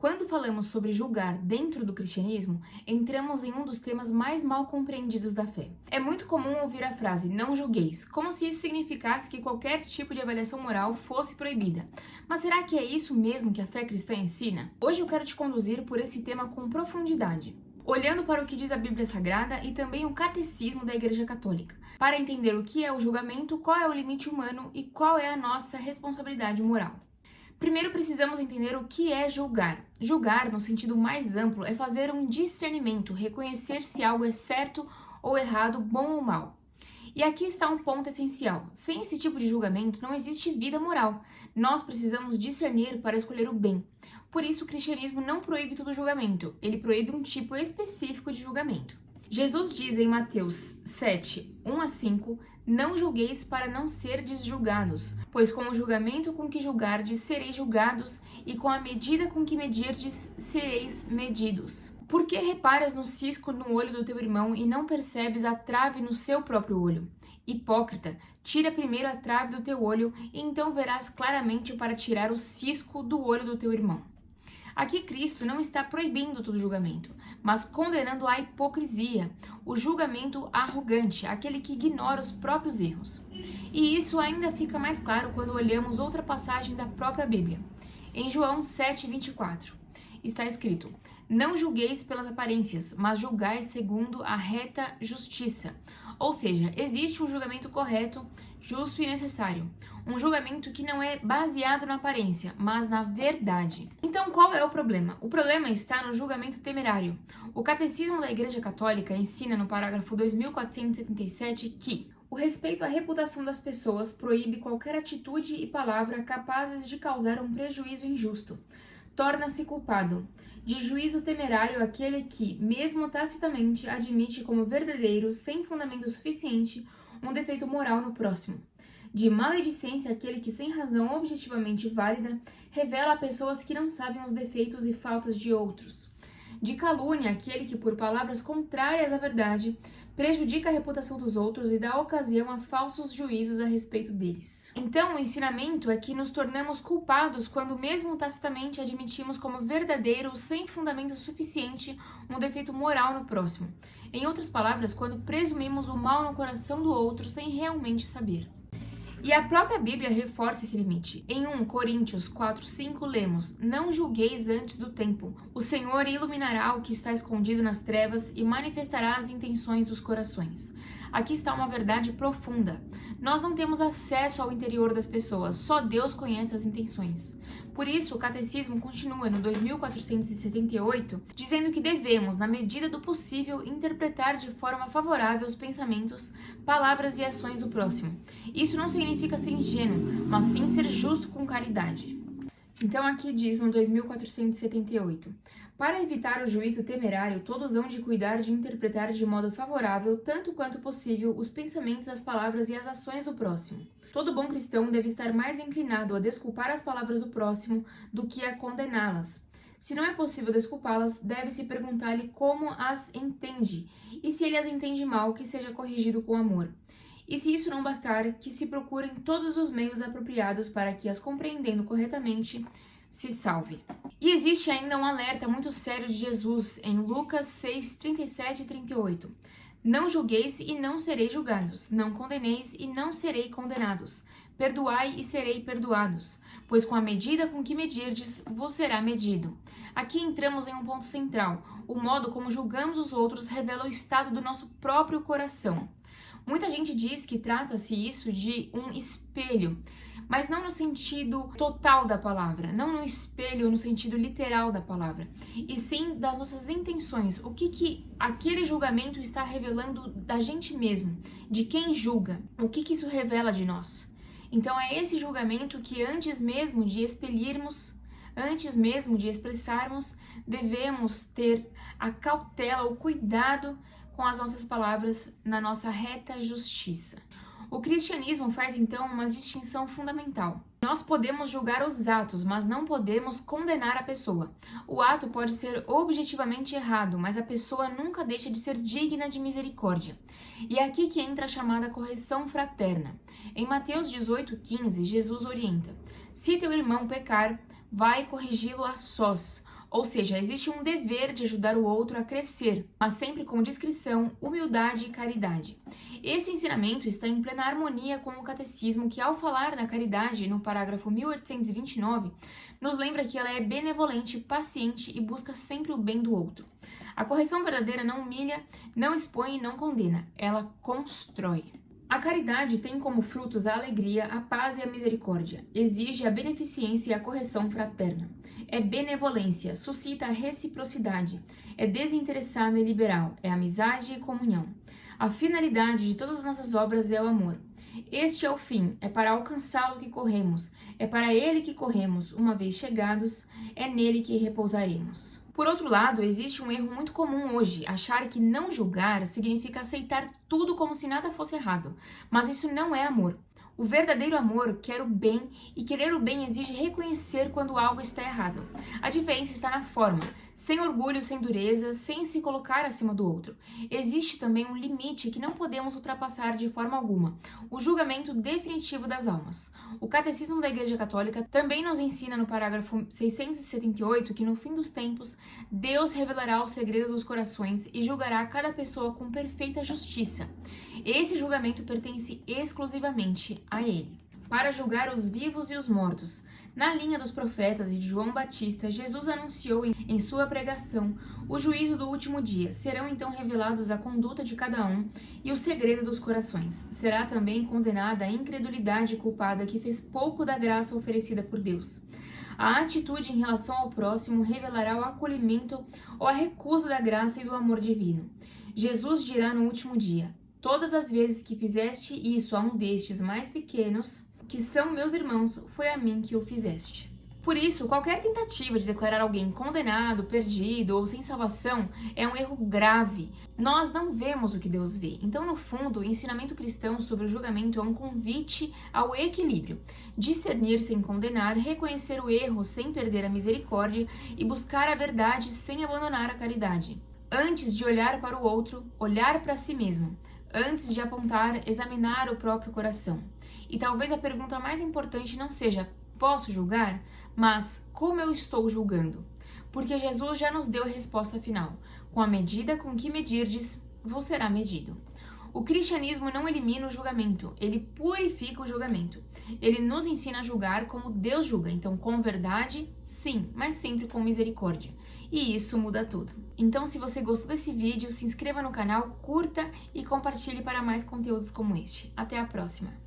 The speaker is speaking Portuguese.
Quando falamos sobre julgar dentro do cristianismo, entramos em um dos temas mais mal compreendidos da fé. É muito comum ouvir a frase "não julgueis", como se isso significasse que qualquer tipo de avaliação moral fosse proibida. Mas será que é isso mesmo que a fé cristã ensina? Hoje eu quero te conduzir por esse tema com profundidade, olhando para o que diz a Bíblia Sagrada e também o Catecismo da Igreja Católica, para entender o que é o julgamento, qual é o limite humano e qual é a nossa responsabilidade moral. Primeiro precisamos entender o que é julgar. Julgar, no sentido mais amplo, é fazer um discernimento, reconhecer se algo é certo ou errado, bom ou mal. E aqui está um ponto essencial. Sem esse tipo de julgamento, não existe vida moral. Nós precisamos discernir para escolher o bem. Por isso, o cristianismo não proíbe todo julgamento, ele proíbe um tipo específico de julgamento. Jesus diz em Mateus 7, 1-5, não julgueis para não serdes julgados, pois com o julgamento com que julgardes sereis julgados, e com a medida com que medirdes sereis medidos. Por que reparas no cisco no olho do teu irmão e não percebes a trave no seu próprio olho? Hipócrita, tira primeiro a trave do teu olho, e então verás claramente para tirar o cisco do olho do teu irmão. Aqui Cristo não está proibindo todo julgamento, mas condenando a hipocrisia, o julgamento arrogante, aquele que ignora os próprios erros. E isso ainda fica mais claro quando olhamos outra passagem da própria Bíblia. Em João 7:24, está escrito: não julgueis pelas aparências, mas julgai segundo a reta justiça. Ou seja, existe um julgamento correto, justo e necessário. Um julgamento que não é baseado na aparência, mas na verdade. Então, qual é o problema? O problema está no julgamento temerário. O Catecismo da Igreja Católica ensina no parágrafo 2477 que o respeito à reputação das pessoas proíbe qualquer atitude e palavra capazes de causar um prejuízo injusto. Torna-se culpado de juízo temerário aquele que, mesmo tacitamente, admite como verdadeiro, sem fundamento suficiente, um defeito moral no próximo. De maledicência aquele que, sem razão objetivamente válida, revela a pessoas que não sabem os defeitos e faltas de outros. De calúnia aquele que, por palavras contrárias à verdade, prejudica a reputação dos outros e dá ocasião a falsos juízos a respeito deles. Então, o ensinamento é que nos tornamos culpados quando mesmo tacitamente admitimos como verdadeiro, sem fundamento suficiente, um defeito moral no próximo. Em outras palavras, quando presumimos o mal no coração do outro sem realmente saber. E a própria Bíblia reforça esse limite. Em 1 Coríntios 4:5 lemos: não julgueis antes do tempo. O Senhor iluminará o que está escondido nas trevas e manifestará as intenções dos corações. Aqui está uma verdade profunda. Nós não temos acesso ao interior das pessoas, só Deus conhece as intenções. Por isso, o Catecismo continua no 2478, dizendo que devemos, na medida do possível, interpretar de forma favorável os pensamentos, palavras e ações do próximo. Isso não significa ser ingênuo, mas sim ser justo com caridade. Então aqui diz no 2478, para evitar o juízo temerário, todos hão de cuidar de interpretar de modo favorável, tanto quanto possível, os pensamentos, as palavras e as ações do próximo. Todo bom cristão deve estar mais inclinado a desculpar as palavras do próximo do que a condená-las. Se não é possível desculpá-las, deve-se perguntar-lhe como as entende, e se ele as entende mal, que seja corrigido com amor. E se isso não bastar, que se procurem todos os meios apropriados para que, as compreendendo corretamente, se salve. E existe ainda um alerta muito sério de Jesus em Lucas 6:37 e 38. Não julgueis e não sereis julgados, não condeneis e não serei condenados. Perdoai e serei perdoados, pois com a medida com que medirdes, vos será medido. Aqui entramos em um ponto central. O modo como julgamos os outros revela o estado do nosso próprio coração. Muita gente diz que trata-se isso de um espelho, mas não no sentido total da palavra, não no espelho no sentido literal da palavra, e sim das nossas intenções, o que aquele julgamento está revelando da gente mesmo, de quem julga, o que isso revela de nós. Então é esse julgamento que antes mesmo de expelirmos, antes mesmo de expressarmos, devemos ter a cautela, o cuidado com as nossas palavras na nossa reta justiça. O cristianismo faz então uma distinção fundamental. Nós podemos julgar os atos, mas não podemos condenar a pessoa. O ato pode ser objetivamente errado, mas a pessoa nunca deixa de ser digna de misericórdia. E é aqui que entra a chamada correção fraterna. Em Mateus 18:15, Jesus orienta: se teu irmão pecar, vai corrigi-lo a sós. Ou seja, existe um dever de ajudar o outro a crescer, mas sempre com discrição, humildade e caridade. Esse ensinamento está em plena harmonia com o catecismo que, ao falar da caridade, no parágrafo 1829, nos lembra que ela é benevolente, paciente e busca sempre o bem do outro. A correção verdadeira não humilha, não expõe e não condena, ela constrói. A caridade tem como frutos a alegria, a paz e a misericórdia. Exige a beneficência e a correção fraterna. É benevolência, suscita a reciprocidade. É desinteressada e liberal. É amizade e comunhão. A finalidade de todas as nossas obras é o amor. Este é o fim, é para alcançá-lo que corremos. É para ele que corremos, uma vez chegados, é nele que repousaremos. Por outro lado, existe um erro muito comum hoje, achar que não julgar significa aceitar tudo como se nada fosse errado. Mas isso não é amor. O verdadeiro amor quer o bem e querer o bem exige reconhecer quando algo está errado. A diferença está na forma, sem orgulho, sem dureza, sem se colocar acima do outro. Existe também um limite que não podemos ultrapassar de forma alguma, o julgamento definitivo das almas. O Catecismo da Igreja Católica também nos ensina no parágrafo 678 que no fim dos tempos, Deus revelará o segredo dos corações e julgará cada pessoa com perfeita justiça. Esse julgamento pertence exclusivamente a ele. Para julgar os vivos e os mortos. Na linha dos profetas e de João Batista, Jesus anunciou em sua pregação o juízo do último dia. Serão então revelados a conduta de cada um e o segredo dos corações. Será também condenada a incredulidade culpada que fez pouco da graça oferecida por Deus. A atitude em relação ao próximo revelará o acolhimento ou a recusa da graça e do amor divino. Jesus dirá no último dia: todas as vezes que fizeste isso a um destes mais pequenos, que são meus irmãos, foi a mim que o fizeste. Por isso, qualquer tentativa de declarar alguém condenado, perdido ou sem salvação é um erro grave. Nós não vemos o que Deus vê. Então, no fundo, o ensinamento cristão sobre o julgamento é um convite ao equilíbrio. Discernir sem condenar, reconhecer o erro sem perder a misericórdia e buscar a verdade sem abandonar a caridade. Antes de olhar para o outro, olhar para si mesmo. Antes de apontar, examinar o próprio coração. E talvez a pergunta mais importante não seja: posso julgar? Mas como eu estou julgando? Porque Jesus já nos deu a resposta final. Com a medida com que medirdes, vos será medido. O cristianismo não elimina o julgamento, ele purifica o julgamento. Ele nos ensina a julgar como Deus julga, então com verdade, sim, mas sempre com misericórdia. E isso muda tudo. Então, se você gostou desse vídeo, se inscreva no canal, curta e compartilhe para mais conteúdos como este. Até a próxima!